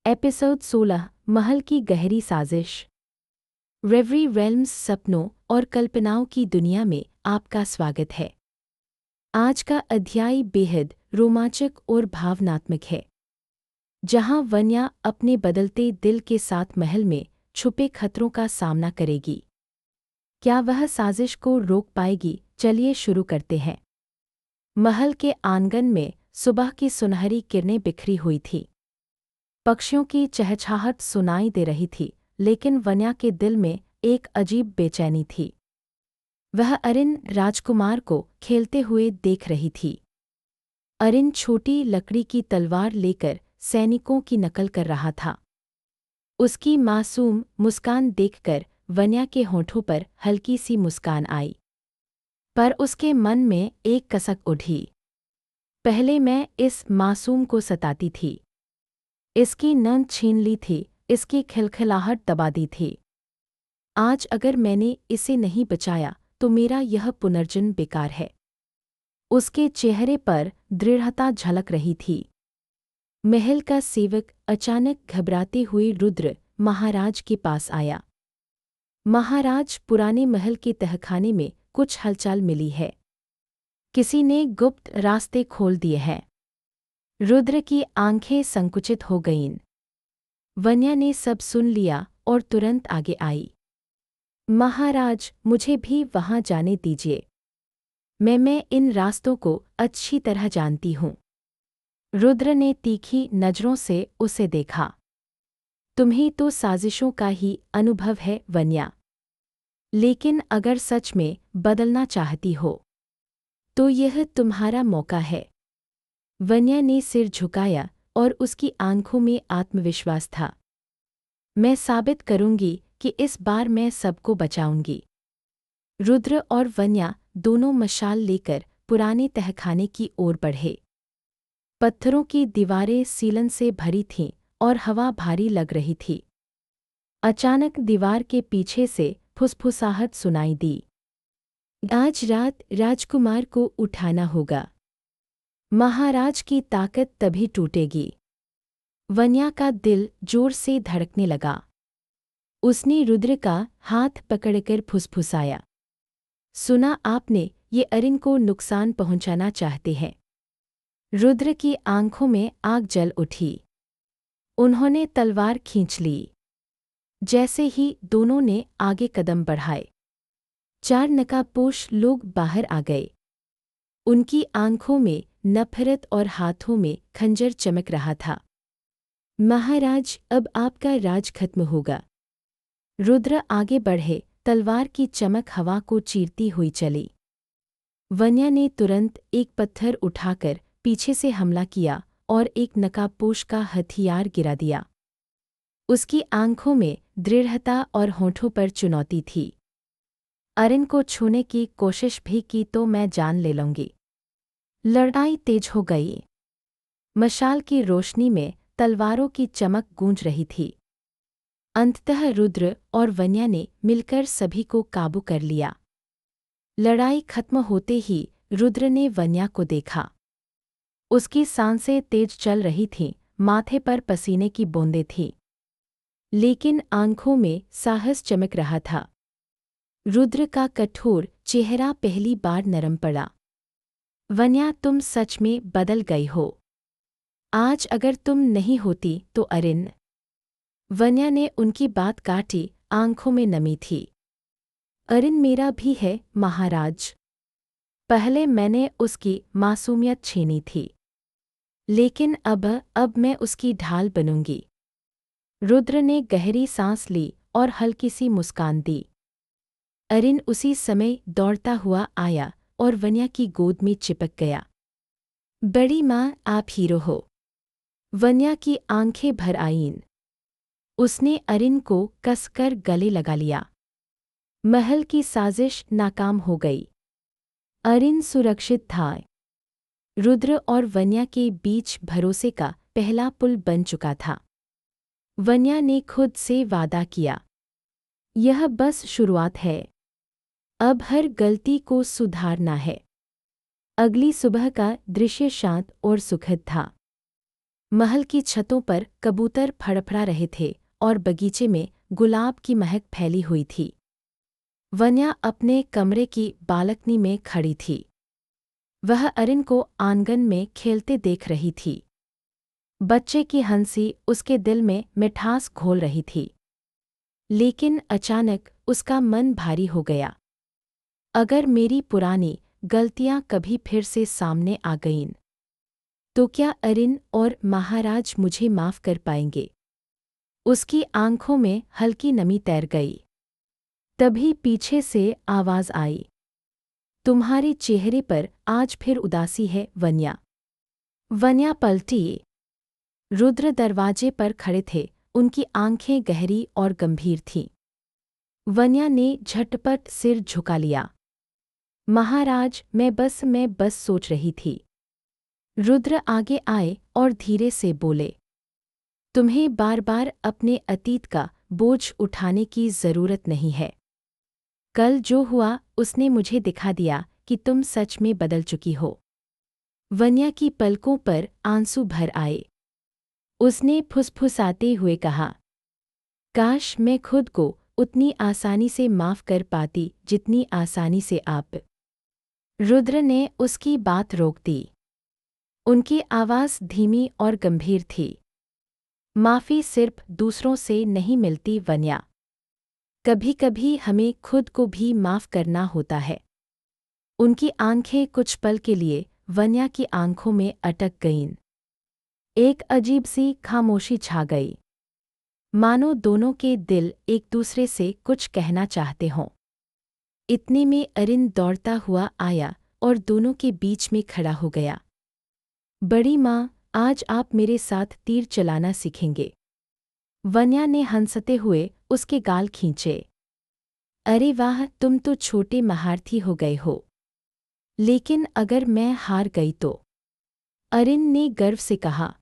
Episode 16 महल की गहरी साजिश। रेवरी रेल्म्स सपनों और कल्पनाओं की दुनिया में आपका स्वागत है। आज का अध्याय बेहद रोमांचक और भावनात्मक है, जहां वन्या अपने बदलते दिल के साथ महल में छुपे खतरों का सामना करेगी। क्या वह साजिश को रोक पाएगी? चलिए शुरू करते हैं। महल के आंगन में सुबह की सुनहरी किरणें बिखरी हुई थी। पक्षियों की चहचहाहट सुनाई दे रही थी, लेकिन वन्या के दिल में एक अजीब बेचैनी थी। वह अरिन राजकुमार को खेलते हुए देख रही थी। अरिन छोटी लकड़ी की तलवार लेकर सैनिकों की नकल कर रहा था। उसकी मासूम मुस्कान देखकर वन्या के होठों पर हल्की सी मुस्कान आई, पर उसके मन में एक कसक उठी। पहले मैं इस मासूम को सताती थी, इसकी नींद छीन ली थी, इसकी खिलखिलाहट दबा दी थी। आज अगर मैंने इसे नहीं बचाया तो मेरा यह पुनर्जन्म बेकार है। उसके चेहरे पर दृढ़ता झलक रही थी। महल का सेवक अचानक घबराते हुए रुद्र महाराज के पास आया। महाराज, पुराने महल के तहखाने में कुछ हलचल मिली है। किसी ने गुप्त रास्ते खोल दिए हैं। रुद्र की आंखें संकुचित हो गईं। वन्या ने सब सुन लिया और तुरंत आगे आई। महाराज, मुझे भी वहां जाने दीजिए। मैं इन रास्तों को अच्छी तरह जानती हूँ। रुद्र ने तीखी नजरों से उसे देखा। तुम्हें तो साजिशों का ही अनुभव है वन्या, लेकिन अगर सच में बदलना चाहती हो तो यह तुम्हारा मौका है। वन्या ने सिर झुकाया और उसकी आंखों में आत्मविश्वास था। मैं साबित करूंगी कि इस बार मैं सबको बचाऊंगी। रुद्र और वन्या दोनों मशाल लेकर पुराने तहखाने की ओर बढ़े। पत्थरों की दीवारें सीलन से भरी थीं और हवा भारी लग रही थी। अचानक दीवार के पीछे से फुसफुसाहट सुनाई दी। आज रात राजकुमार को उठाना होगा। महाराज की ताकत तभी टूटेगी। वन्या का दिल जोर से धड़कने लगा। उसने रुद्र का हाथ पकड़कर फुसफुसाया, सुना आपने, ये अरिन को नुकसान पहुंचाना चाहते हैं। रुद्र की आंखों में आग जल उठी। उन्होंने तलवार खींच ली। जैसे ही दोनों ने आगे कदम बढ़ाए, 4 नकाबपोश लोग बाहर आ गए। उनकी आंखों में नफरत और हाथों में खंजर चमक रहा था। महाराज, अब आपका राज खत्म होगा। रुद्र आगे बढ़े, तलवार की चमक हवा को चीरती हुई चली। वन्या ने तुरंत एक पत्थर उठाकर पीछे से हमला किया और एक नकाबपोश का हथियार गिरा दिया। उसकी आंखों में दृढ़ता और होठों पर चुनौती थी। अरिन को छूने की कोशिश भी की तो मैं जान ले लूंगी। लड़ाई तेज हो गई। मशाल की रोशनी में तलवारों की चमक गूंज रही थी। अंततः रुद्र और वन्या ने मिलकर सभी को काबू कर लिया। लड़ाई खत्म होते ही रुद्र ने वन्या को देखा। उसकी सांसें तेज चल रही थीं, माथे पर पसीने की बूंदें थीं, लेकिन आंखों में साहस चमक रहा था। रुद्र का कठोर चेहरा पहली बार नरम पड़ा। वन्या, तुम सच में बदल गई हो। आज अगर तुम नहीं होती तो अरिन। वन्या ने उनकी बात काटी, आंखों में नमी थी। अरिन मेरा भी है महाराज। पहले मैंने उसकी मासूमियत छीनी थी, लेकिन अब मैं उसकी ढाल बनूंगी। रुद्र ने गहरी सांस ली और हल्की सी मुस्कान दी। अरिन उसी समय दौड़ता हुआ आया और वन्या की गोद में चिपक गया। बड़ी माँ, आप हीरो हो। वन्या की आंखें भर आईं। उसने अरिन को कसकर गले लगा लिया। महल की साजिश नाकाम हो गई। अरिन सुरक्षित था। रुद्र और वन्या के बीच भरोसे का पहला पुल बन चुका था। वन्या ने खुद से वादा किया, यह बस शुरुआत है। अब हर गलती को सुधारना है। अगली सुबह का दृश्य शांत और सुखद था। महल की छतों पर कबूतर फड़फड़ा रहे थे और बगीचे में गुलाब की महक फैली हुई थी। वन्या अपने कमरे की बालकनी में खड़ी थी। वह अरिन को आंगन में खेलते देख रही थी। बच्चे की हंसी उसके दिल में मिठास घोल रही थी। लेकिन अचानक उसका मन भारी हो गया। अगर मेरी पुरानी गलतियां कभी फिर से सामने आ गईं, तो क्या अरिन और महाराज मुझे माफ कर पाएंगे? उसकी आंखों में हल्की नमी तैर गई। तभी पीछे से आवाज आई, तुम्हारे चेहरे पर आज फिर उदासी है वन्या। वन्या पलटी। रुद्र दरवाजे पर खड़े थे, उनकी आंखें गहरी और गंभीर थीं। वन्या ने झटपट सिर झुका लिया। महाराज, मैं बस सोच रही थी। रुद्र आगे आए और धीरे से बोले, तुम्हें बार बार अपने अतीत का बोझ उठाने की जरूरत नहीं है। कल जो हुआ उसने मुझे दिखा दिया कि तुम सच में बदल चुकी हो। वन्या की पलकों पर आंसू भर आए। उसने फुसफुसाते हुए कहा, काश मैं खुद को उतनी आसानी से माफ कर पाती जितनी आसानी से आप। रुद्र ने उसकी बात रोक दी। उनकी आवाज़ धीमी और गंभीर थी। माफ़ी सिर्फ दूसरों से नहीं मिलती वन्या। कभी कभी हमें खुद को भी माफ़ करना होता है। उनकी आंखें कुछ पल के लिए वन्या की आंखों में अटक गईं। एक अजीब सी खामोशी छा गई, मानो दोनों के दिल एक दूसरे से कुछ कहना चाहते हों। इतने में अरिन दौड़ता हुआ आया और दोनों के बीच में खड़ा हो गया। बड़ी माँ, आज आप मेरे साथ तीर चलाना सीखेंगे। वन्या ने हंसते हुए उसके गाल खींचे। अरे वाह, तुम तो छोटे महारथी हो गए हो। लेकिन अगर मैं हार गई तो? अरिन ने गर्व से कहा।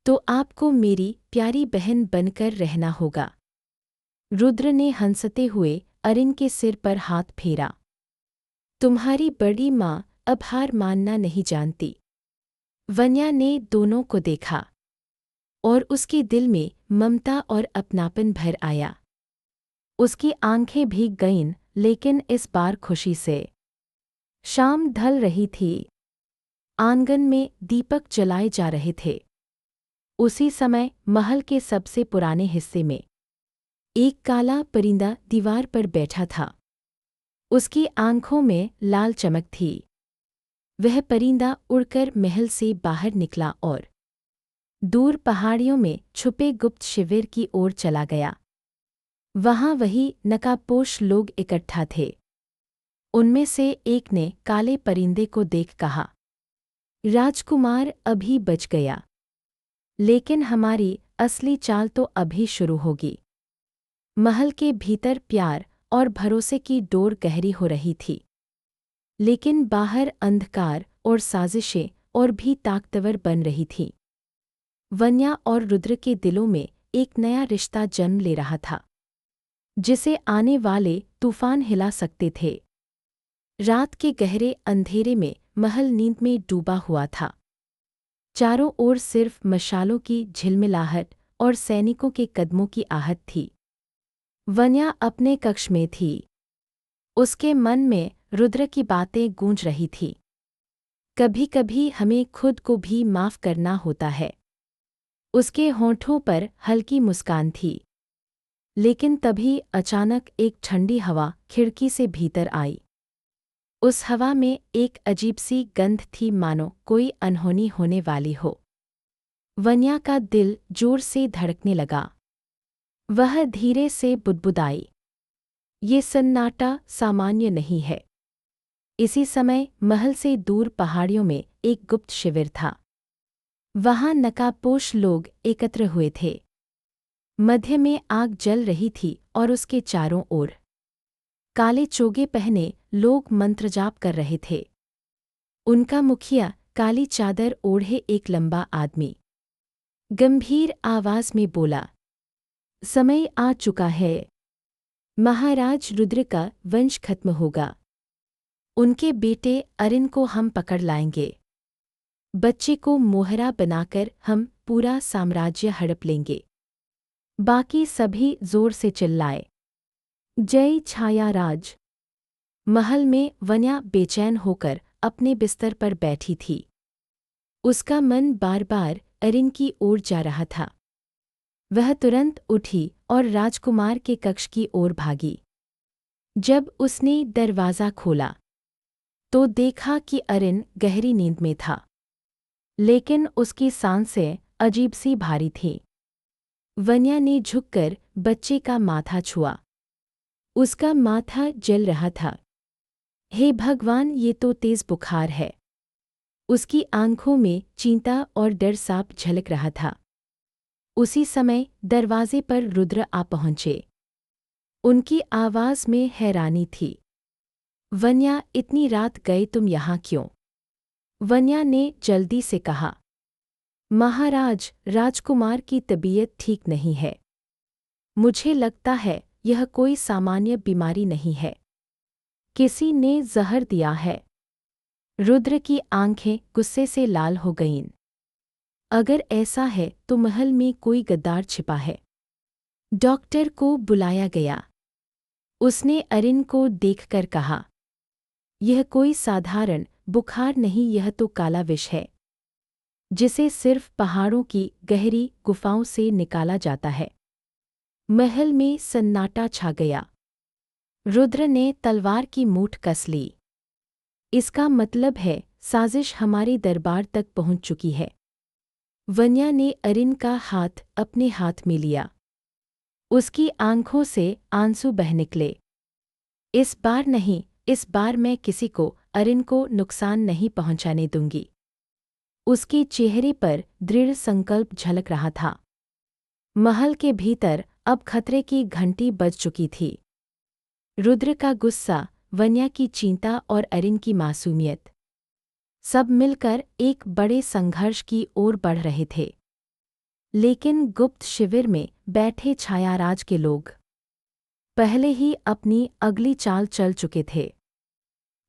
तो आपको मेरी प्यारी बहन बनकर रहना होगा। रुद्र ने हंसते हुए अरिन के सिर पर हाथ फेरा। तुम्हारी बड़ी माँ अब हार मानना नहीं जानती। वन्या ने दोनों को देखा और उसके दिल में ममता और अपनापन भर आया। उसकी आंखें भीग गईं, लेकिन इस बार खुशी से। शाम ढल रही थी। आंगन में दीपक जलाए जा रहे थे। उसी समय महल के सबसे पुराने हिस्से में एक काला परिंदा दीवार पर बैठा था। उसकी आंखों में लाल चमक थी। वह परिंदा उड़कर महल से बाहर निकला और दूर पहाड़ियों में छुपे गुप्त शिविर की ओर चला गया। वहां वही नकाबपोश लोग इकट्ठा थे। उनमें से एक ने काले परिंदे को देख कहा, राजकुमार, अभी बच गया, लेकिन हमारी असली चाल तो अभी शुरू होगी। महल के भीतर प्यार और भरोसे की डोर गहरी हो रही थी, लेकिन बाहर अंधकार और साजिशें और भी ताकतवर बन रही थीं। वन्या और रुद्र के दिलों में एक नया रिश्ता जन्म ले रहा था, जिसे आने वाले तूफान हिला सकते थे। रात के गहरे अंधेरे में महल नींद में डूबा हुआ था। चारों ओर सिर्फ मशालों की झिलमिलाहट और सैनिकों के कदमों की आहट थी। वन्या अपने कक्ष में थी। उसके मन में रुद्र की बातें गूंज रही थी। कभी कभी हमें खुद को भी माफ करना होता है। उसके होंठों पर हल्की मुस्कान थी। लेकिन तभी अचानक एक ठंडी हवा खिड़की से भीतर आई। उस हवा में एक अजीब सी गंध थी, मानो कोई अनहोनी होने वाली हो। वन्या का दिल जोर से धड़कने लगा। वह धीरे से बुदबुदाई, ये सन्नाटा सामान्य नहीं है। इसी समय महल से दूर पहाड़ियों में एक गुप्त शिविर था। वहां नकाबपोश लोग एकत्र हुए थे। मध्य में आग जल रही थी और उसके चारों ओर काले चोगे पहने लोग मंत्रजाप कर रहे थे। उनका मुखिया काली चादर ओढ़े एक लंबा आदमी गंभीर आवाज में बोला, समय आ चुका है। महाराज रुद्र का वंश खत्म होगा। उनके बेटे अरिन को हम पकड़ लाएंगे। बच्चे को मोहरा बनाकर हम पूरा साम्राज्य हड़प लेंगे। बाकी सभी जोर से चिल्लाए, जय छायाराज। महल में वन्या बेचैन होकर अपने बिस्तर पर बैठी थी। उसका मन बार बार अरिन की ओर जा रहा था। वह तुरंत उठी और राजकुमार के कक्ष की ओर भागी। जब उसने दरवाज़ा खोला तो देखा कि अरिन गहरी नींद में था, लेकिन उसकी सांसें अजीब सी भारी थीं। वन्या ने झुककर बच्चे का माथा छुआ। उसका माथा जल रहा था। हे भगवान, ये तो तेज बुखार है। उसकी आंखों में चिंता और डर साफ झलक रहा था। उसी समय दरवाजे पर रुद्र आ पहुंचे। उनकी आवाज में हैरानी थी। वन्या, इतनी रात गए तुम यहाँ क्यों? वन्या ने जल्दी से कहा, महाराज, राजकुमार की तबीयत ठीक नहीं है। मुझे लगता है यह कोई सामान्य बीमारी नहीं है। किसी ने जहर दिया है। रुद्र की आंखें गुस्से से लाल हो गईं। अगर ऐसा है तो महल में कोई गद्दार छिपा है। डॉक्टर को बुलाया गया। उसने अरिन को देखकर कहा, यह कोई साधारण बुखार नहीं, यह तो काला विष है, जिसे सिर्फ पहाड़ों की गहरी गुफाओं से निकाला जाता है। महल में सन्नाटा छा गया। रुद्र ने तलवार की मूठ कस ली। इसका मतलब है साजिश हमारे दरबार तक पहुंच चुकी है। वन्या ने अरिन का हाथ अपने हाथ में लिया। उसकी आंखों से आंसू बह निकले। इस बार नहीं, इस बार मैं किसी को, अरिन को नुकसान नहीं पहुंचाने दूंगी। उसके चेहरे पर दृढ़ संकल्प झलक रहा था। महल के भीतर अब खतरे की घंटी बज चुकी थी। रुद्र का गुस्सा, वन्या की चिंता और अरिन की मासूमियत, सब मिलकर एक बड़े संघर्ष की ओर बढ़ रहे थे। लेकिन गुप्त शिविर में बैठे छायाराज के लोग पहले ही अपनी अगली चाल चल चुके थे।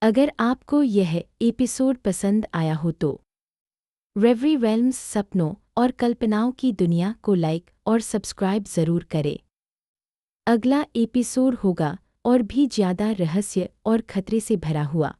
अगर आपको यह एपिसोड पसंद आया हो तो रेवरी रेल्म्स सपनों और कल्पनाओं की दुनिया को लाइक और सब्सक्राइब ज़रूर करें। अगला एपिसोड होगा और भी ज़्यादा रहस्य और खतरे से भरा हुआ।